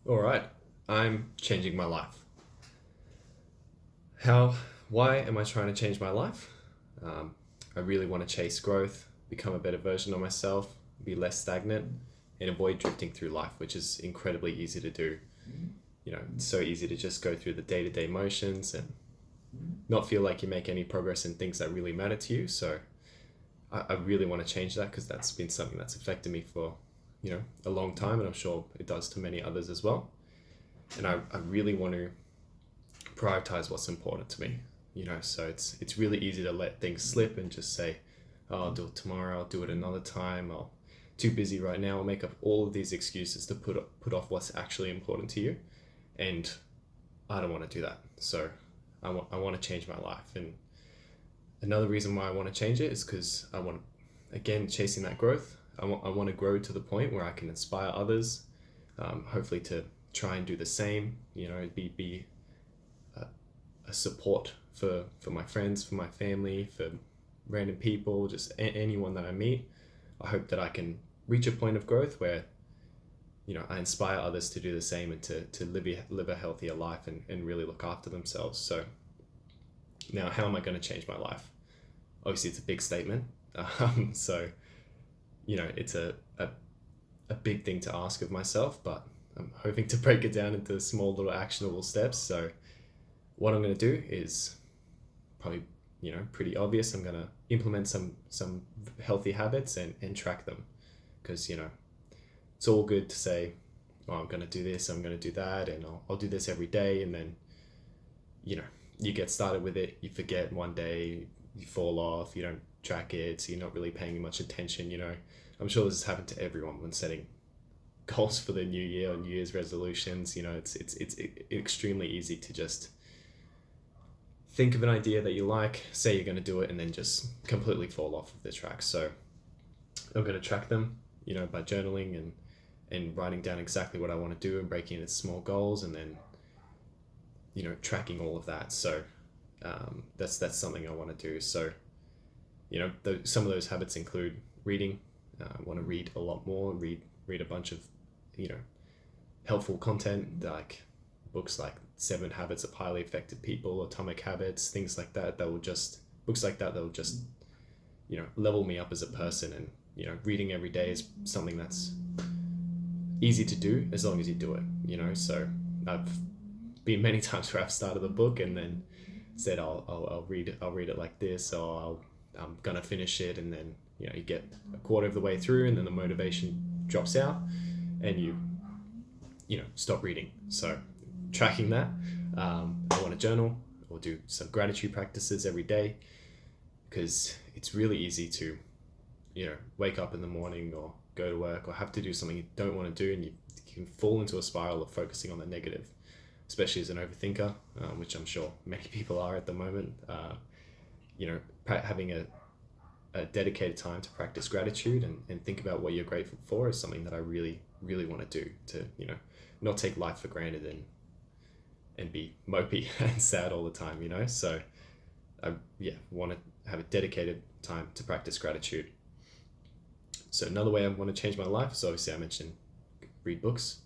All right, I'm changing my life. Why am I trying to change my life? Um, I really want to chase growth, become a better version of myself, be less stagnant, and avoid drifting through life, which is incredibly easy to do. It's so easy to just go through the day to day motions and not feel like you make any progress in things that really matter to you. So I really want to change that because that's been something that's affected me for, a long time, and I'm sure it does to many others as well. And I really want to prioritize what's important to me. So it's really easy to let things slip and just say, oh, I'll do it tomorrow, I'll do it another time, I'll too busy right now. I'll make up all of these excuses to put off what's actually important to you, and I don't want to do that. So I want to change my life, and another reason why I want to change it is because I want, again, chasing that growth. I want to grow to the point where I can inspire others, hopefully to try and do the same. Be a support for my friends, for my family, for random people, just anyone that I meet. I hope that I can reach a point of growth where I inspire others to do the same and to live a healthier life and really look after themselves. So now, how am I going to change my life? Obviously, it's a big statement. So it's a big thing to ask of myself, but I'm hoping to break it down into small little actionable steps. So what I'm going to do is probably pretty obvious. I'm going to implement some healthy habits and track them, because it's all good to say, oh, I'm going to do this, I'm going to do that, and I'll do this every day, and then you get started with it, you forget one day, you fall off, you don't track it, so you're not really paying much attention. I'm sure this has happened to everyone when setting goals for the new year or New Year's resolutions. It's extremely easy to just think of an idea that you like, say you're going to do it, and then just completely fall off of the track. So I'm going to track them, by journaling and writing down exactly what I want to do and breaking it into small goals, and then tracking all of that. So that's something I want to do. So some of those habits include reading. I want to read a lot more. Read a bunch of helpful content, like books like Seven Habits of Highly Effective People, Atomic Habits, things like that. Books like that will just level me up as a person. And reading every day is something that's easy to do as long as you do it. So I've been many times where I've started a book and then said I'll read it like this, or I'm gonna finish it, and then you get a quarter of the way through, and then the motivation drops out, and you stop reading. So tracking that, I want to journal or do some gratitude practices every day, because it's really easy to wake up in the morning or go to work or have to do something you don't want to do, and you can fall into a spiral of focusing on the negative, especially as an overthinker, which I'm sure many people are at the moment. Having a dedicated time to practice gratitude and think about what you're grateful for is something that I really, really want to do, to not take life for granted and be mopey and sad all the time. So I want to have a dedicated time to practice gratitude. So another way I want to change my life is, obviously, I mentioned read books.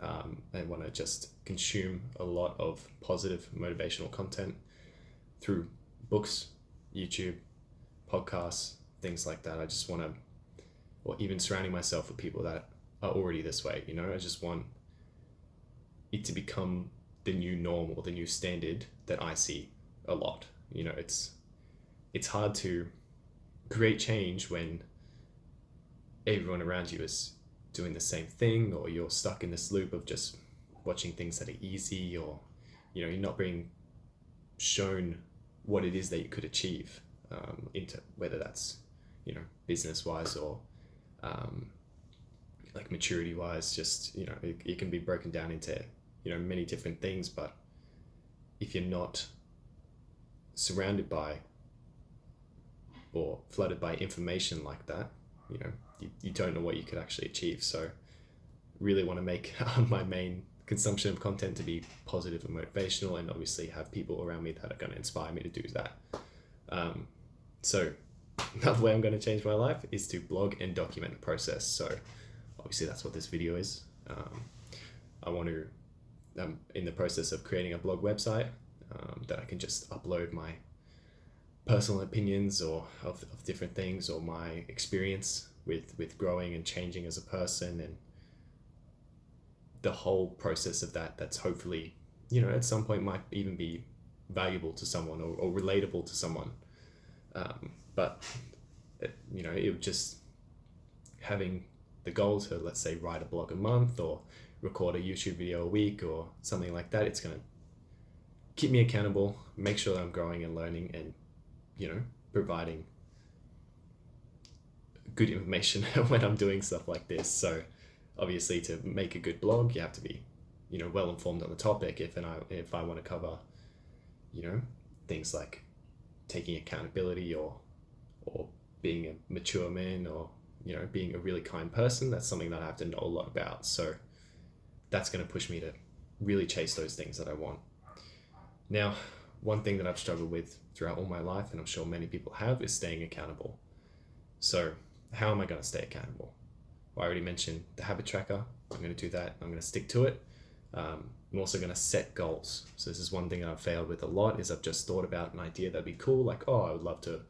I want to just consume a lot of positive motivational content through books, YouTube, podcasts, things like that. I just want to, or even surrounding myself with people that are already this way. I just want it to become the new norm or the new standard that I see a lot. It's hard to create change when everyone around you is doing the same thing, or you're stuck in this loop of just watching things that are easy, or you're not being shown what it is that you could achieve, into whether that's business wise or like maturity wise. Just it can be broken down into many different things, but if you're not surrounded by or flooded by information like that, you don't know what you could actually achieve. So really want to make my main consumption of content to be positive and motivational, and obviously have people around me that are going to inspire me to do that. So another way I'm going to change my life is to blog and document the process. So obviously that's what this video is. I want to, in the process of creating a blog website that I can just upload my personal opinions or of different things, or my experience with growing and changing as a person, and the whole process of that's hopefully, at some point might even be valuable to someone, or relatable to someone. But it would just, having the goal to, let's say, write a blog a month or record a YouTube video a week or something like that, it's going to keep me accountable, make sure that I'm growing and learning, and providing good information when I'm doing stuff like this. So obviously, to make a good blog, you have to be well informed on the topic. If I want to cover things like taking accountability, or being a mature man, or being a really kind person, that's something that I have to know a lot about. So that's going to push me to really chase those things that I want. Now, one thing that I've struggled with throughout all my life, and I'm sure many people have, is staying accountable. So how am I going to stay accountable? Well, I already mentioned the habit tracker. I'm going to do that. I'm going to stick to it. I'm also going to set goals. So this is one thing I've failed with a lot, is I've just thought about an idea that'd be cool. Like, oh, I would love to,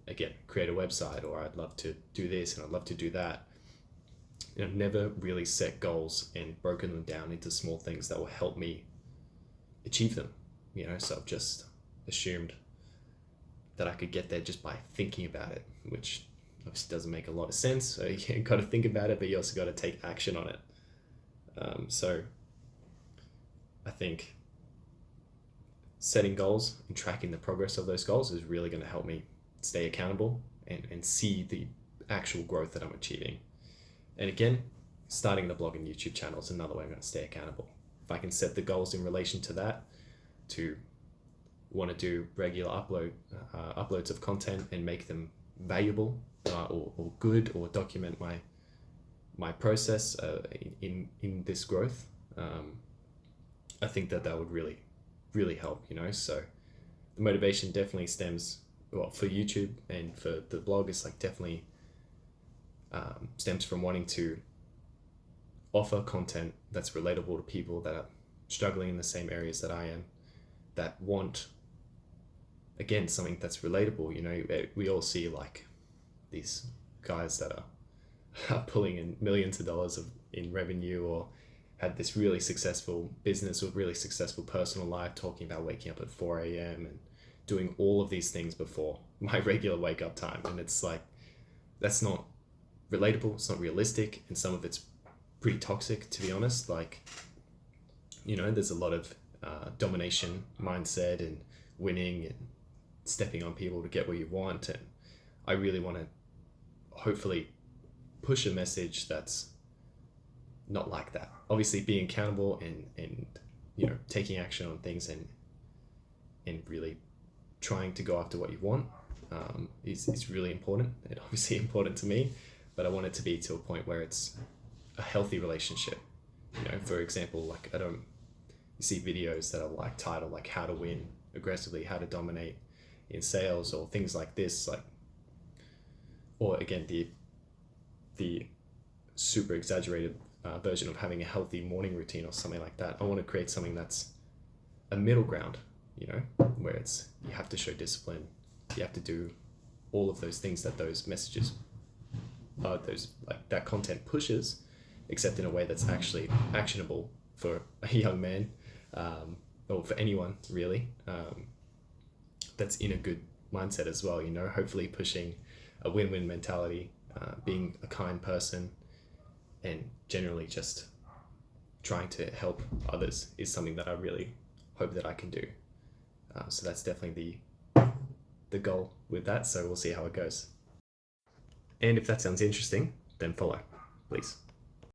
again, create a website, or I'd love to do this and I'd love to do that. I've never really set goals and broken them down into small things that will help me achieve them. So I've just assumed that I could get there just by thinking about it, which obviously doesn't make a lot of sense. So you got to think about it, but you also got to take action on it. So I think setting goals and tracking the progress of those goals is really going to help me stay accountable and see the actual growth that I'm achieving. And again, starting the blog and YouTube channel is another way I'm going to stay accountable. If I can set the goals in relation to that, to want to do regular uploads of content and make them valuable or good, or document my process in this growth, I think that would really help. So the motivation definitely stems, for YouTube and for the blog, is like definitely stems from wanting to offer content that's relatable to people that are struggling in the same areas that I am, that want, again, something that's relatable. We all see like these guys that are pulling in millions of dollars in revenue, or had this really successful business or really successful personal life, talking about waking up at 4 a.m. and doing all of these things before my regular wake up time. And it's like, that's not relatable, it's not realistic, and some of it's pretty toxic, to be honest. Like, there's a lot of domination mindset and winning and stepping on people to get what you want. And I really want to hopefully push a message that's not like that. Obviously being accountable and taking action on things and really trying to go after what you want is really important, and obviously important to me. But I want it to be to a point where it's a healthy relationship. For example, like you see videos that are like titled like how to win aggressively, how to dominate in sales, or things like this, or again, the super exaggerated version of having a healthy morning routine or something like that. I want to create something that's a middle ground, where it's, you have to show discipline, you have to do all of those things that those messages, that content pushes, except in a way that's actually actionable for a young man, or for anyone really, that's in a good mindset as well. Hopefully pushing a win-win mentality, being a kind person, and generally just trying to help others is something that I really hope that I can do. So that's definitely the goal with that. So we'll see how it goes. And if that sounds interesting, then follow, please.